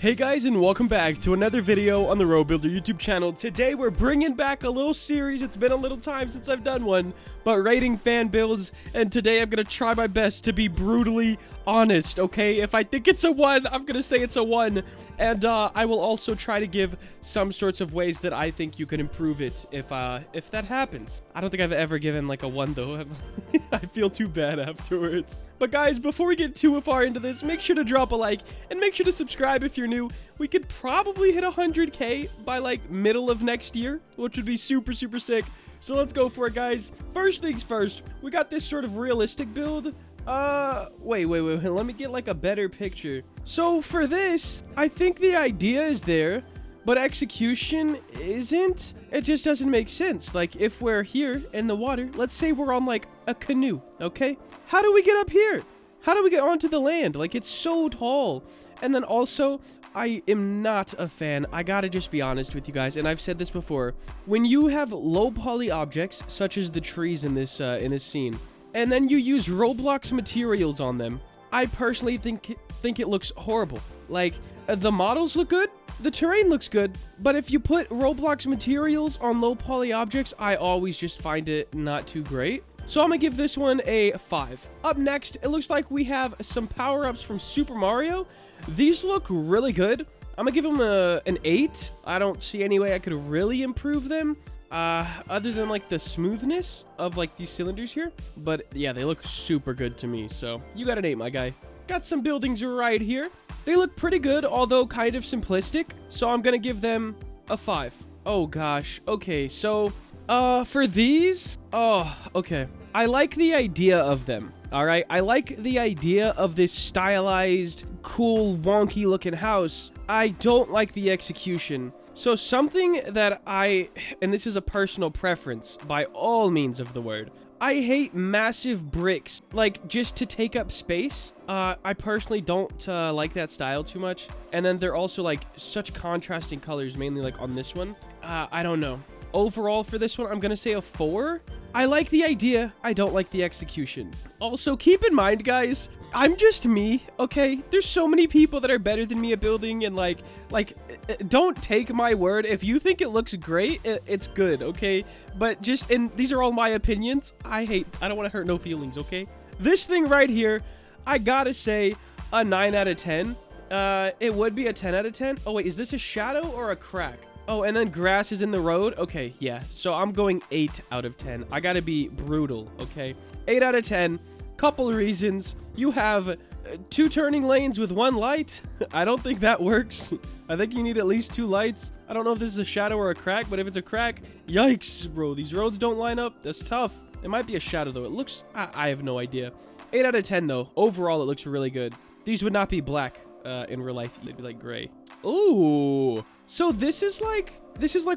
Hey guys, and welcome back to another video on the RoBuilder YouTube channel. Today we're bringing back a little series. It's been a little time since I've done one, but rating fan builds, and today I'm gonna try my best to be brutally honest, okay? If I think it's a 1, I'm gonna say it's a 1, and I will also try to give some sorts of ways that I think you can improve it if that happens. I don't think I've ever given like a 1 though. I feel too bad afterwards. But guys, before we get too far into this, make sure to drop a like and make sure to subscribe if you're new. We could probably hit 100K by like middle of next year, which would be super sick. So let's go for it, guys. First things first, we got this sort of realistic build. Wait, let me get like a better picture. So for this, I think the idea is there, but execution isn't. It just doesn't make sense. Like if we're here in the water, let's say we're on like a canoe, okay? How do we get up here? How do we get onto the land? Like it's so tall. And then also, I am not a fan. I gotta just be honest with you guys, and I've said this before. When you have low poly objects, such as the trees in this scene, and then you use Roblox materials on them, I personally think it looks horrible. Like, the models look good, the terrain looks good, but if you put Roblox materials on low poly objects, I always just find it not too great. So I'm gonna give this one a 5. Up next, it looks like we have some power-ups from Super Mario. These look really good. I'm gonna give them an 8. I don't see any way I could really improve them. Other than like the smoothness of like these cylinders here. But yeah, they look super good to me. So you got an 8, my guy. Got some buildings right here. They look pretty good, although kind of simplistic. So I'm gonna give them a 5. Oh gosh. Okay, so for these, okay. I like the idea of them. All right, I like the idea of this stylized, cool, wonky looking house. I don't like the execution. So something that and this is a personal preference by all means of the word, I hate massive bricks, like just to take up space. I personally don't like that style too much. And then they're also like such contrasting colors, mainly like on this one. I don't know. Overall for this one, I'm gonna say a 4. I like the idea, I don't like the execution. Also, keep in mind, guys, I'm just me, okay? There's so many people that are better than me at building, and like, don't take my word. If you think it looks great, it's good, okay? But just, and these are all my opinions. I don't want to hurt no feelings, okay? This thing right here, I gotta say a 9 out of 10. It would be a 10 out of 10. Oh wait, is this a shadow or a crack? Oh, and then grass is in the road? Okay, yeah. So I'm going 8 out of 10. I gotta be brutal, okay? 8 out of 10. Couple reasons. You have 2 turning lanes with 1 light. I don't think that works. I think you need at least 2 lights. I don't know if this is a shadow or a crack, but if it's a crack, yikes, bro. These roads don't line up. That's tough. It might be a shadow, though. It looks... I have no idea. 8 out of 10, though. Overall, it looks really good. These would not be black in real life. They'd be like gray. Ooh. So this is like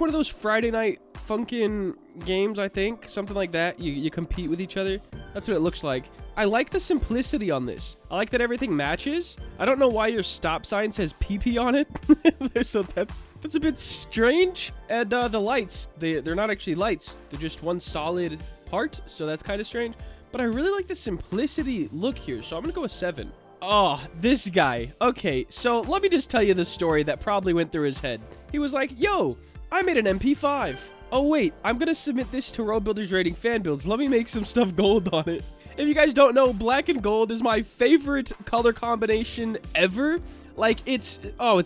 one of those Friday night funkin' games, I think. Something like that. You compete with each other. That's what it looks like. I like the simplicity on this. I like that everything matches. I don't know why your stop sign says PP on it. So that's a bit strange. And the lights, they're not actually lights. They're just one solid part. So that's kind of strange. But I really like the simplicity look here. So I'm going to go with 7. Oh, this guy. Okay, so let me just tell you the story that probably went through his head. He was like, yo, I made an MP5. Oh, wait, I'm going to submit this to RoBuilder's rating fan builds. Let me make some stuff gold on it. If you guys don't know, black and gold is my favorite color combination ever. Like, it's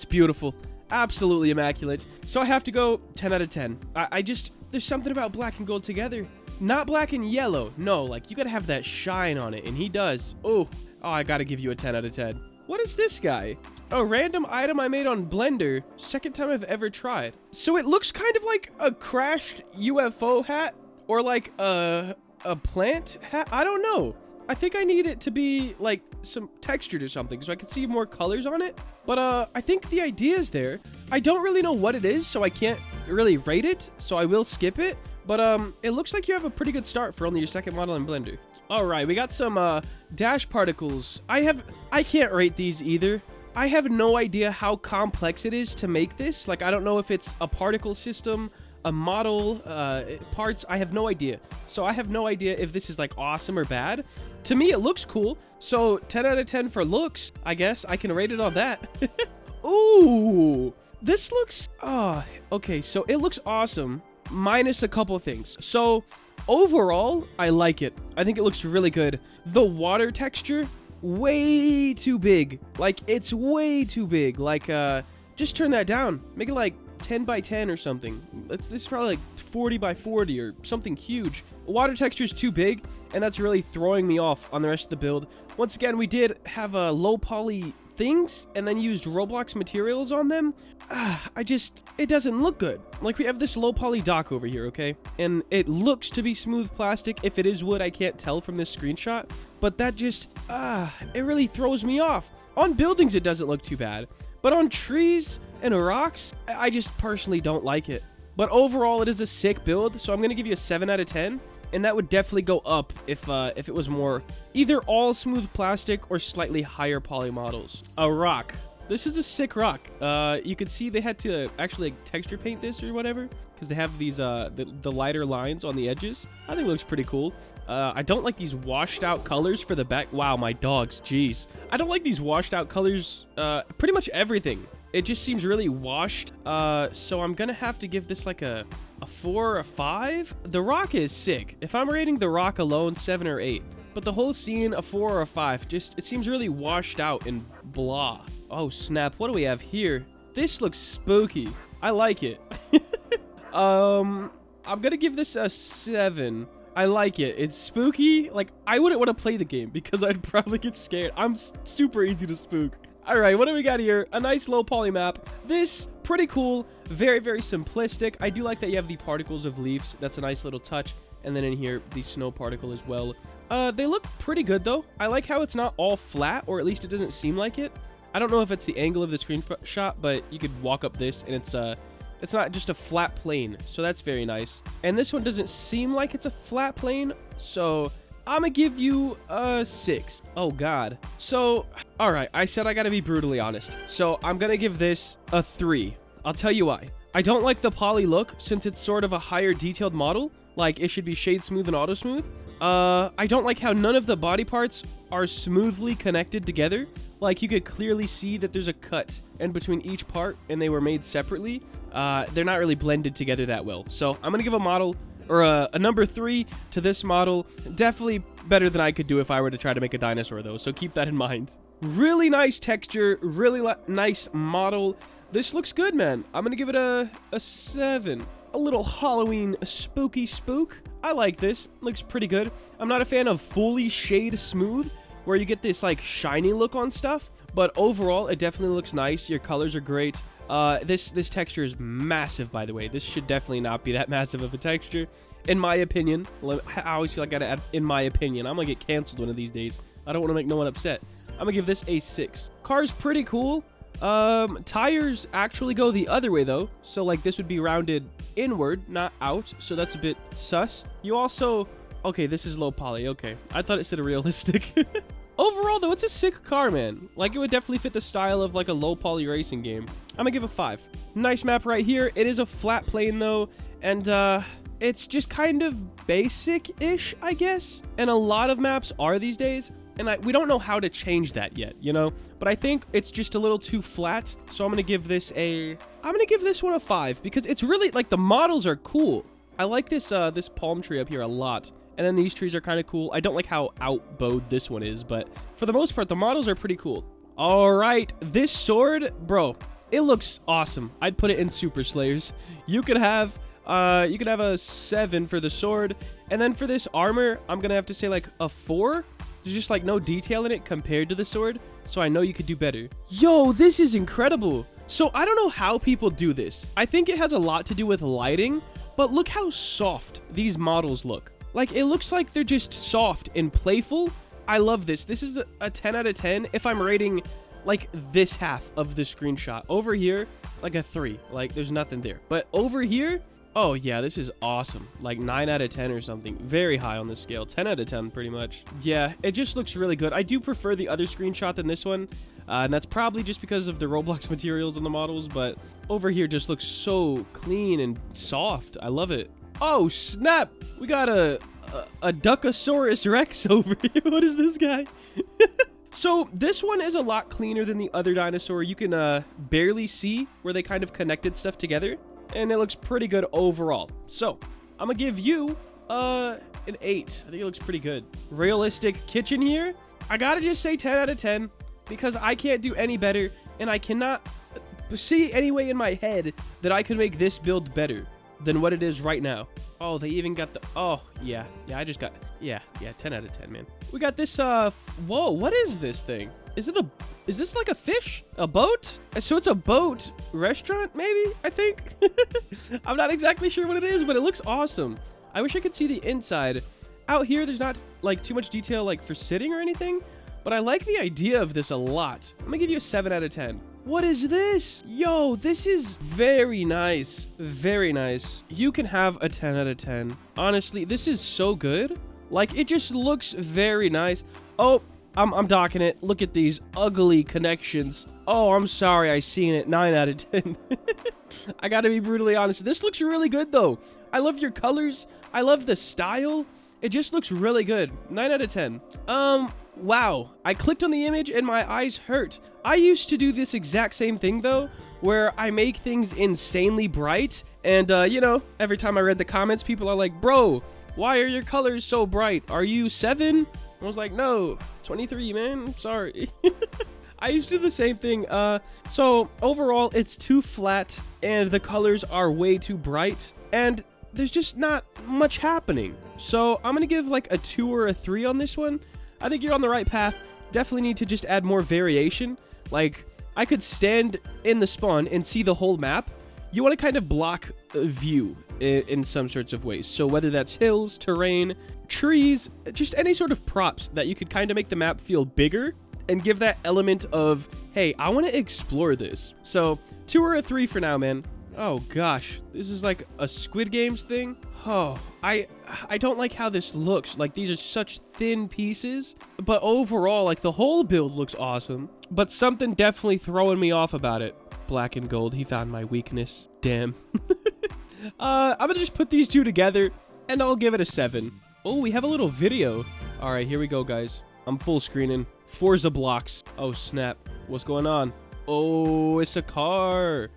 beautiful. Absolutely immaculate. So I have to go 10 out of 10. There's something about black and gold together. Not black and yellow. No, like, you got to have that shine on it, and he does. Oh, I gotta give you a 10 out of 10. What is this guy? A random item I made on Blender. Second time I've ever tried. So it looks kind of like a crashed UFO hat or like a plant hat. I don't know. I think I need it to be like some textured or something so I can see more colors on it. But I think the idea is there. I don't really know what it is, so I can't really rate it. So I will skip it. But it looks like you have a pretty good start for only your second model in Blender. All right, we got some dash particles. I can't rate these either. I have no idea how complex it is to make this. Like, I don't know if it's a particle system, a model, parts. I have no idea. So I have no idea if this is like awesome or bad. To me, it looks cool. So 10 out of 10 for looks, I guess. I can rate it on that. Ooh, this looks, okay, so it looks awesome, minus a couple things. So overall, I like it. I think it looks really good. The water texture, way too big. Like, it's way too big. Like, just turn that down. Make it like 10 by 10 or something. This is probably like 40 by 40 or something huge. Water texture is too big, and that's really throwing me off on the rest of the build. Once again, we did have low poly things and then used Roblox materials on them. It doesn't look good. Like, we have this low poly dock over here, okay? And it looks to be smooth plastic. If it is wood, I can't tell from this screenshot. But that just, it really throws me off. On buildings, it doesn't look too bad. But on trees and rocks, I just personally don't like it. But overall, it is a sick build, so I'm going to give you a 7 out of 10. And that would definitely go up if it was more either all smooth plastic or slightly higher poly models. A rock. This is a sick rock. You could see they had to actually like, texture paint this or whatever, because they have these the lighter lines on the edges. I think it looks pretty cool. I don't like these washed out colors for the back. Wow, my dogs, jeez. I don't like these washed out colors, pretty much everything. It just seems really washed. So I'm gonna have to give this like a 4 or a 5. The rock is sick. If I'm rating the rock alone, 7 or 8. But the whole scene, a 4 or a 5. Just, it seems really washed out and blah. Oh snap, what do we have here? This looks spooky. I like it. I'm gonna give this a 7. I like it. It's spooky. Like, I wouldn't want to play the game because I'd probably get scared. I'm super easy to spook. All right, what do we got here? A nice low poly map. This, pretty cool. Very, very simplistic. I do like that you have the particles of leaves. That's a nice little touch. And then in here, the snow particle as well. They look pretty good, though. I like how it's not all flat, or at least it doesn't seem like it. I don't know if it's the angle of the screenshot, but you could walk up this, and it's not just a flat plane. So that's very nice. And this one doesn't seem like it's a flat plane, so I'm gonna give you a 6. Oh, God. So, all right, I said I gotta be brutally honest. So I'm gonna give this a 3. I'll tell you why. I don't like the poly look since it's sort of a higher detailed model. Like, it should be shade smooth and auto smooth. I don't like how none of the body parts are smoothly connected together. Like, you could clearly see that there's a cut in between each part and they were made separately. They're not really blended together that well. So I'm gonna give a model or a number 3 to this model. Definitely better than I could do if I were to try to make a dinosaur, though, so keep that in mind. Really nice texture, really nice model. This looks good, man. I'm gonna give it a 7. A little Halloween spooky spook. I like this. Looks pretty good. I'm not a fan of fully shade smooth, where you get this like shiny look on stuff, but overall it definitely looks nice. Your colors are great. This texture is massive, by the way. This should definitely not be that massive of a texture, in my opinion. I always feel like I gotta add, in my opinion. I'm gonna get canceled one of these days. I don't want to make no one upset. I'm gonna give this a 6. Car's pretty cool. Tires actually go the other way, though. So, like, this would be rounded inward, not out. So that's a bit sus. You also... Okay, this is low poly. Okay. I thought it said realistic. Overall, though, it's a sick car, man. Like, it would definitely fit the style of, like, a low poly racing game. I'm gonna give a 5. Nice map right here. It is a flat plane, though. And, it's just kind of basic-ish, I guess. And a lot of maps are these days. And we don't know how to change that yet, you know? But I think it's just a little too flat. So I'm gonna give this one a 5. Because it's really, like, the models are cool. I like this, this palm tree up here a lot. And then these trees are kind of cool. I don't like how outbowed this one is, but for the most part, the models are pretty cool. All right, this sword, bro, it looks awesome. I'd put it in Super Slayers. You could have a 7 for the sword, and then for this armor, I'm gonna have to say like a 4. There's just like no detail in it compared to the sword, so I know you could do better. Yo, this is incredible. So I don't know how people do this. I think it has a lot to do with lighting, but look how soft these models look. Like, it looks like they're just soft and playful. I love this. This is a 10 out of 10 if I'm rating, like, this half of the screenshot. Over here, like a 3. Like, there's nothing there. But over here, oh, yeah, this is awesome. Like, 9 out of 10 or something. Very high on the scale. 10 out of 10, pretty much. Yeah, it just looks really good. I do prefer the other screenshot than this one. And that's probably just because of the Roblox materials on the models. But over here just looks so clean and soft. I love it. Oh, snap! We got a Duckosaurus Rex over here. What is this guy? So this one is a lot cleaner than the other dinosaur. You can barely see where they kind of connected stuff together, and it looks pretty good overall. So I'm gonna give you an 8. I think it looks pretty good. Realistic kitchen here. I gotta just say 10 out of 10 because I can't do any better, and I cannot see any way in my head that I could make this build better than what it is right now. Oh, they even got the, oh, yeah, I just got, yeah, 10 out of 10, man. We got this, whoa, what is this thing? Is this like a fish? A boat? So it's a boat restaurant, maybe, I think? I'm not exactly sure what it is, but it looks awesome. I wish I could see the inside. Out here, there's not, like, too much detail, like, for sitting or anything, but I like the idea of this a lot. I'm gonna give you a 7 out of 10. What is this? Yo, this is very nice. Very nice. You can have a 10 out of 10. Honestly, this is so good. Like, it just looks very nice. Oh, I'm docking it. Look at these ugly connections. Oh, I'm sorry. I seen it. 9 out of 10. I gotta be brutally honest. This looks really good, though. I love your colors. I love the style. It just looks really good. 9 out of 10. Wow. I clicked on the image and my eyes hurt. I used to do this exact same thing, though, where I make things insanely bright. And, you know, every time I read the comments, people are like, bro, why are your colors so bright? Are you 7? I was like, no, 23, man. I'm sorry. I used to do the same thing. So overall, it's too flat and the colors are way too bright. And there's just not much happening. So I'm going to give like a 2 or a 3 on this one. I think you're on the right path. Definitely need to just add more variation. Like, I could stand in the spawn and see the whole map. You want to kind of block a view in some sorts of ways. So whether that's hills, terrain, trees, just any sort of props that you could kind of make the map feel bigger and give that element of, hey, I want to explore this. So 2 or a 3 for now, man. Oh gosh, this is like a Squid Games thing. Oh, I don't like how this looks. Like, these are such thin pieces, but overall, like, the whole build looks awesome, but something definitely throwing me off about it. Black and gold, he found my weakness. Damn. I'm gonna just put these two together, and I'll give it a 7. Oh, we have a little video. All right, here we go, guys. I'm full screening. Forza blocks. Oh, snap. What's going on? Oh, it's a car.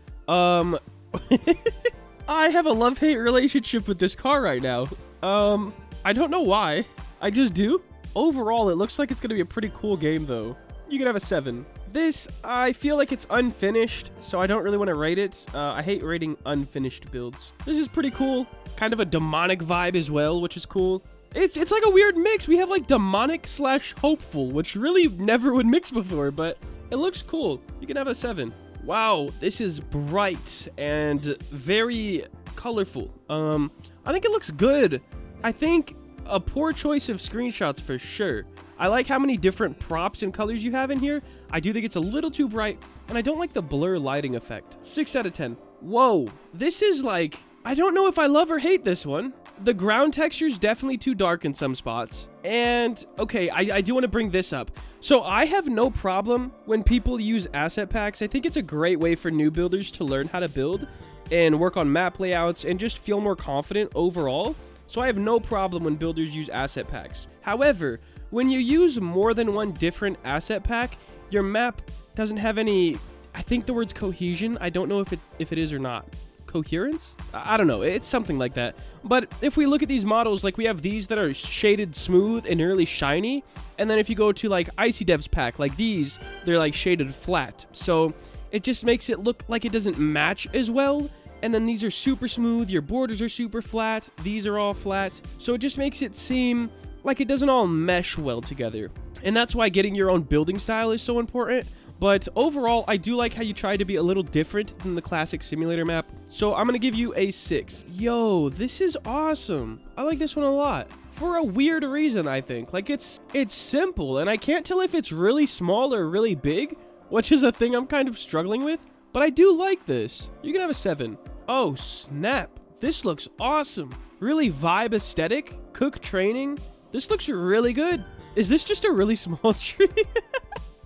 I have a love-hate relationship with this car right now. I don't know why. I just do. Overall, it looks like it's gonna be a pretty cool game, though. You can have a 7. This, I feel like it's unfinished, so I don't really want to rate it. I hate rating unfinished builds. This is pretty cool. Kind of a demonic vibe as well, which is cool. It's like a weird mix. We have like demonic / hopeful, which really never would mix before, but it looks cool. You can have a 7. Wow, this is bright and very colorful. I think it looks good. I think a poor choice of screenshots for sure. I like how many different props and colors you have in here. I do think it's a little too bright, and I don't like the blur lighting effect. 6 out of 10. Whoa, this is like, I don't know if I love or hate this one. The ground texture is definitely too dark in some spots. And, okay, I do want to bring this up. So I have no problem when people use asset packs. I think it's a great way for new builders to learn how to build and work on map layouts and just feel more confident overall. So I have no problem when builders use asset packs. However, when you use more than one different asset pack, your map doesn't have any, I think the word's cohesion. I don't know if it is or not. Coherence? I don't know. It's something like that. But if we look at these models, like we have these that are shaded smooth and really shiny. And then if you go to like Icy Dev's pack, like these, they're like shaded flat. So it just makes it look like it doesn't match as well. And then these are super smooth. Your borders are super flat. These are all flat. So it just makes it seem like it doesn't all mesh well together. And that's why getting your own building style is so important. But overall, I do like how you try to be a little different than the classic simulator map. So I'm going to give you a 6. Yo, this is awesome. I like this one a lot. For a weird reason, I think. Like, it's simple, and I can't tell if it's really small or really big, which is a thing I'm kind of struggling with. But I do like this. You can have a 7. Oh, snap. This looks awesome. Really vibe aesthetic. Cook training. This looks really good. Is this just a really small tree?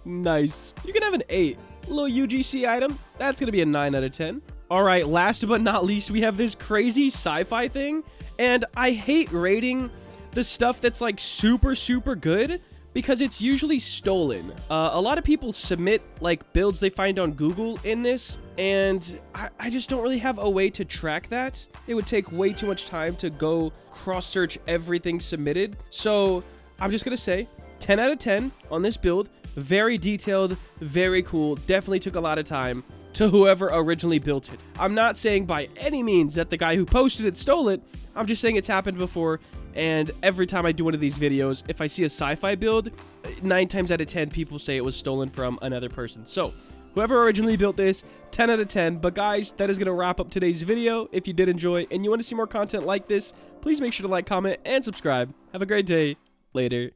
Nice. You can have an 8. Little UGC item. That's going to be a 9 out of 10. All right, last but not least, we have this crazy sci-fi thing. And I hate rating the stuff that's like super, super good because it's usually stolen. A lot of people submit like builds they find on Google in this, and I just don't really have a way to track that. It would take way too much time to go cross-search everything submitted. So I'm just gonna say 10 out of 10 on this build. Very detailed, very cool, definitely took a lot of time. To whoever originally built it. I'm not saying by any means that the guy who posted it stole it. I'm just saying it's happened before, and every time I do one of these videos, if I see a sci-fi build, 9 times out of 10 people say it was stolen from another person. So whoever originally built this, 10 out of 10. But guys, that is going to wrap up today's video. If you did enjoy and you want to see more content like this, please make sure to like, comment, and subscribe. Have a great day. Later.